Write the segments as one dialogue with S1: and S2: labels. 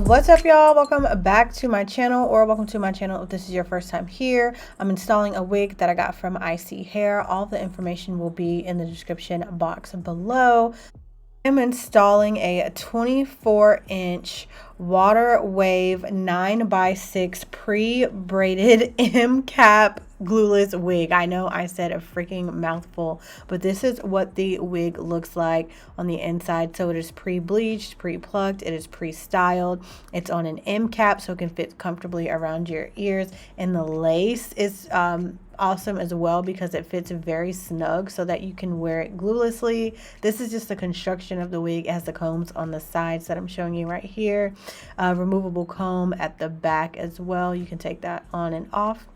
S1: What's up, y'all? Welcome back to my channel, or welcome to my channel if this is your first time here. I'm installing a wig that I got from ISEE Hair. All the information will be in the description box below. I'm installing a 24-inch water wave 9x6 pre-braided M cap glueless wig. I know I said a freaking mouthful, but this is what the wig looks like on the inside. So it is pre-bleached, pre-plucked, it is pre-styled. It's on an M cap so it can fit comfortably around your ears, and the lace is awesome as well because it fits very snug so that you can wear it gluelessly. This is just the construction of the wig. It has the combs on the sides that I'm showing you right here. Removable comb at the back as well. You can take that on and off.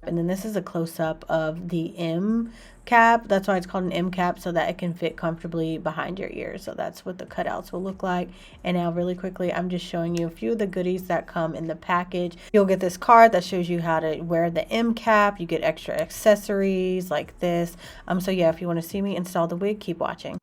S1: And then this is a close-up of the M cap. That's why it's called an M cap, so that it can fit comfortably behind your ears. So that's what the cutouts will look like. And now really quickly, I'm just showing you a few of the goodies that come in the package. You'll get this card that shows you how to wear the M cap. You get extra accessories like this. So yeah, if you want to see me install the wig, keep watching.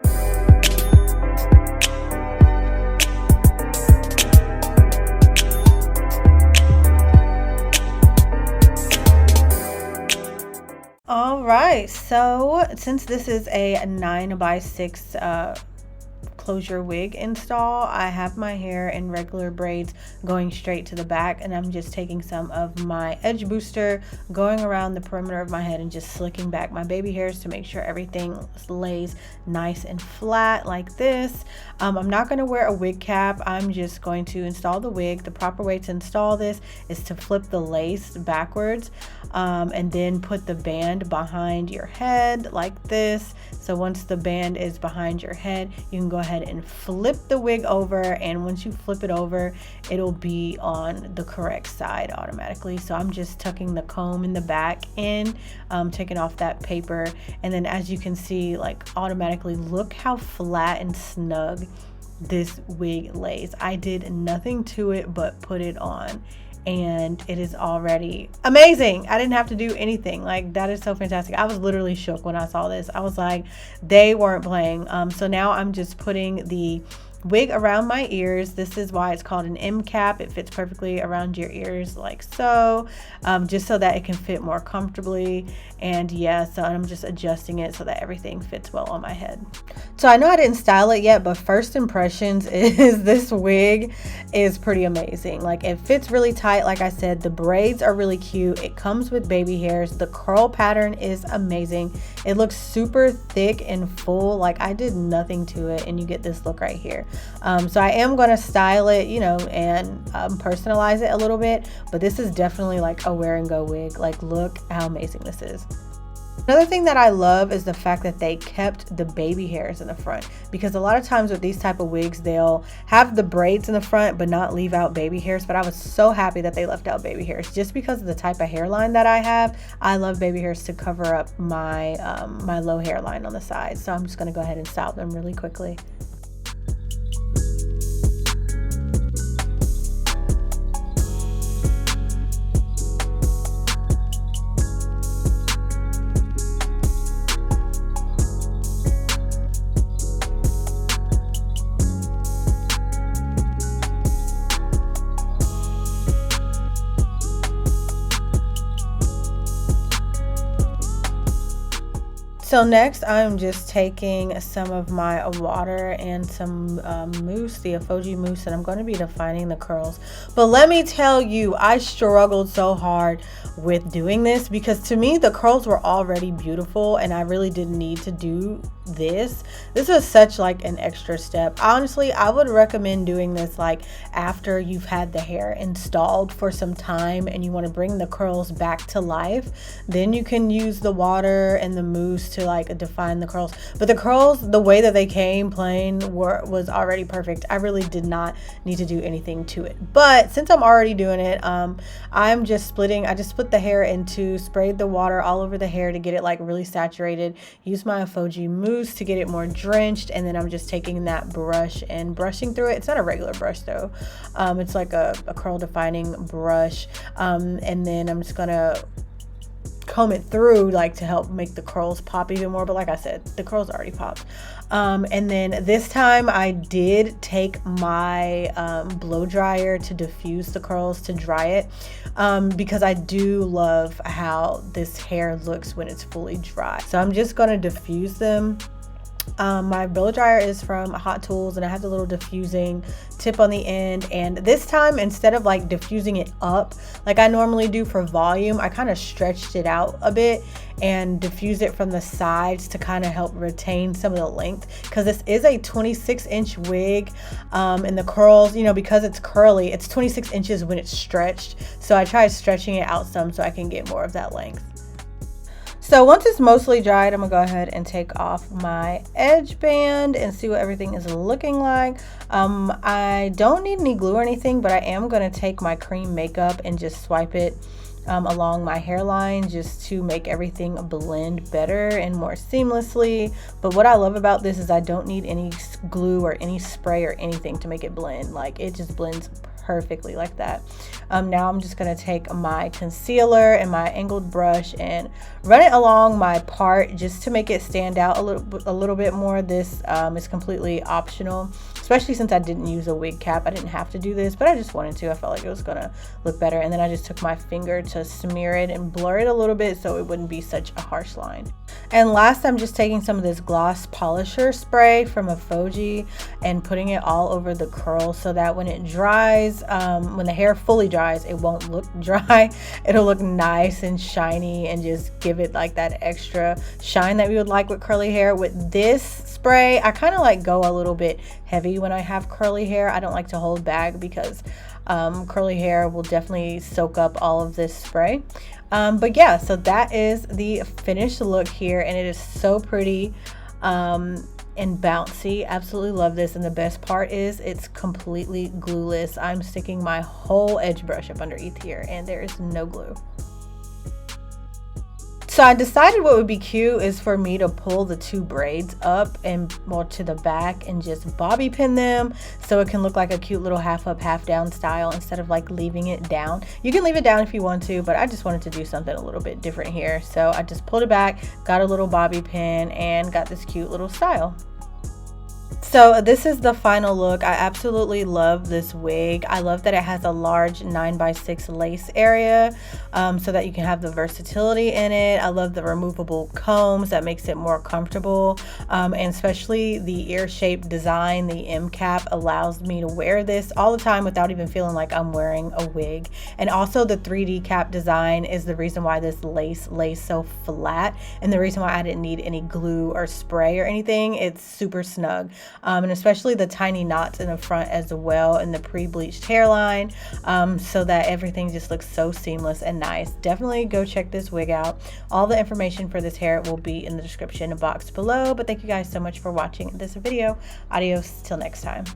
S1: All right, so since this is a 9x6 closure wig install, I have my hair in regular braids going straight to the back, and I'm just taking some of my edge booster, going around the perimeter of my head and just slicking back my baby hairs to make sure everything lays nice and flat like this. I'm not going to wear a wig cap. I'm just going to install the wig. The proper way to install this is to flip the lace backwards and then put the band behind your head like this. So once the band is behind your head, you can go ahead and flip the wig over, and once you flip it over, it'll be on the correct side automatically. So I'm just tucking the comb in the back in, taking off that paper, and then as you can see, like automatically, look how flat and snug this wig lays. I did nothing to it but put it on, and it is already amazing. I didn't have to do anything. Like, that is so fantastic. I was literally shook when I saw this. I was like, they weren't playing. So now I'm just putting the wig around my ears. This is why it's called an M cap. It fits perfectly around your ears like so, just so that it can fit more comfortably. And yeah, so I'm just adjusting it so that everything fits well on my head. So I know I didn't style it yet, but first impressions is this wig is pretty amazing. Like, it fits really tight. Like I said, the braids are really cute. It comes with baby hairs. The curl pattern is amazing. It looks super thick and full. Like, I did nothing to it, and you get this look right here. So I am going to style it, you know, and personalize it a little bit, but this is definitely like a wear and go wig. Like, look how amazing this is. Another thing that I love is the fact that they kept the baby hairs in the front, because a lot of times with these type of wigs, they'll have the braids in the front but not leave out baby hairs. But I was so happy that they left out baby hairs, just because of the type of hairline that I have. I love baby hairs to cover up my my low hairline on the side. So I'm just going to go ahead and style them really quickly. So next, I'm just taking some of my water and some mousse, the Afoji mousse, and I'm going to be defining the curls. But let me tell you, I struggled so hard with doing this, because to me, the curls were already beautiful, and I really didn't need to do this. This was such like an extra step. Honestly, I would recommend doing this like after you've had the hair installed for some time and you want to bring the curls back to life. Then you can use the water and the mousse to like define the curls. But the curls, the way that they came plain, was already perfect. I really did not need to do anything to it. But since I'm already doing it, I'm just splitting. I just split the hair into, sprayed the water all over the hair to get it like really saturated. Use my Afoji mousse to get it more drenched, and then I'm just taking that brush and brushing through it. It's not a regular brush though. It's like a curl defining brush, and then I'm just gonna comb it through like to help make the curls pop even more, but like I said, the curls already popped. And then this time I did take my blow dryer to diffuse the curls, to dry it, because I do love how this hair looks when it's fully dry. So I'm just going to diffuse them. My blow dryer is from Hot Tools, and I have the little diffusing tip on the end, and this time, instead of like diffusing it up like I normally do for volume, I kind of stretched it out a bit and diffused it from the sides to kind of help retain some of the length, because this is a 26-inch wig, and the curls, you know, because it's curly, it's 26 inches when it's stretched, so I tried stretching it out some so I can get more of that length. So once it's mostly dried, I'm gonna go ahead and take off my edge band and see what everything is looking like. I don't need any glue or anything, but I am gonna take my cream makeup and just swipe it along my hairline just to make everything blend better and more seamlessly. But what I love about this is I don't need any glue or any spray or anything to make it blend. Like, it just blends perfectly like that. Now I'm just going to take my concealer and my angled brush and run it along my part just to make it stand out a little bit more. This is completely optional, especially since I didn't use a wig cap. I didn't have to do this, but I just wanted to. I felt like it was going to look better. And then I just took my finger to smear it and blur it a little bit so it wouldn't be such a harsh line. And last, I'm just taking some of this gloss polisher spray from a Foji and putting it all over the curl so that when it dries, when the hair fully dries, it won't look dry. It'll look nice and shiny and just give it like that extra shine that we would like with curly hair. With this spray, I kind of like go a little bit heavy when I have curly hair. I don't like to hold back because curly hair will definitely soak up all of this spray. But yeah, so that is the finished look here, and it is so pretty and bouncy. Absolutely love this, and the best part is it's completely glueless. I'm sticking my whole edge brush up underneath here, and there is no glue. So I decided what would be cute is for me to pull the two braids up and more to the back and just bobby pin them so it can look like a cute little half up, half down style instead of like leaving it down. You can leave it down if you want to, but I just wanted to do something a little bit different here. So I just pulled it back, got a little bobby pin, and got this cute little style. So this is the final look. I absolutely love this wig. I love that it has a large 9x6 lace area so that you can have the versatility in it. I love the removable combs that makes it more comfortable, and especially the ear shape design. The M cap allows me to wear this all the time without even feeling like I'm wearing a wig. And also the 3D cap design is the reason why this lace lays so flat, and the reason why I didn't need any glue or spray or anything. It's super snug. And especially the tiny knots in the front as well, and the pre-bleached hairline, so that everything just looks so seamless and nice. Definitely go check this wig out. All the information for this hair will be in the description box below. But thank you guys so much for watching this video. Adios till next time.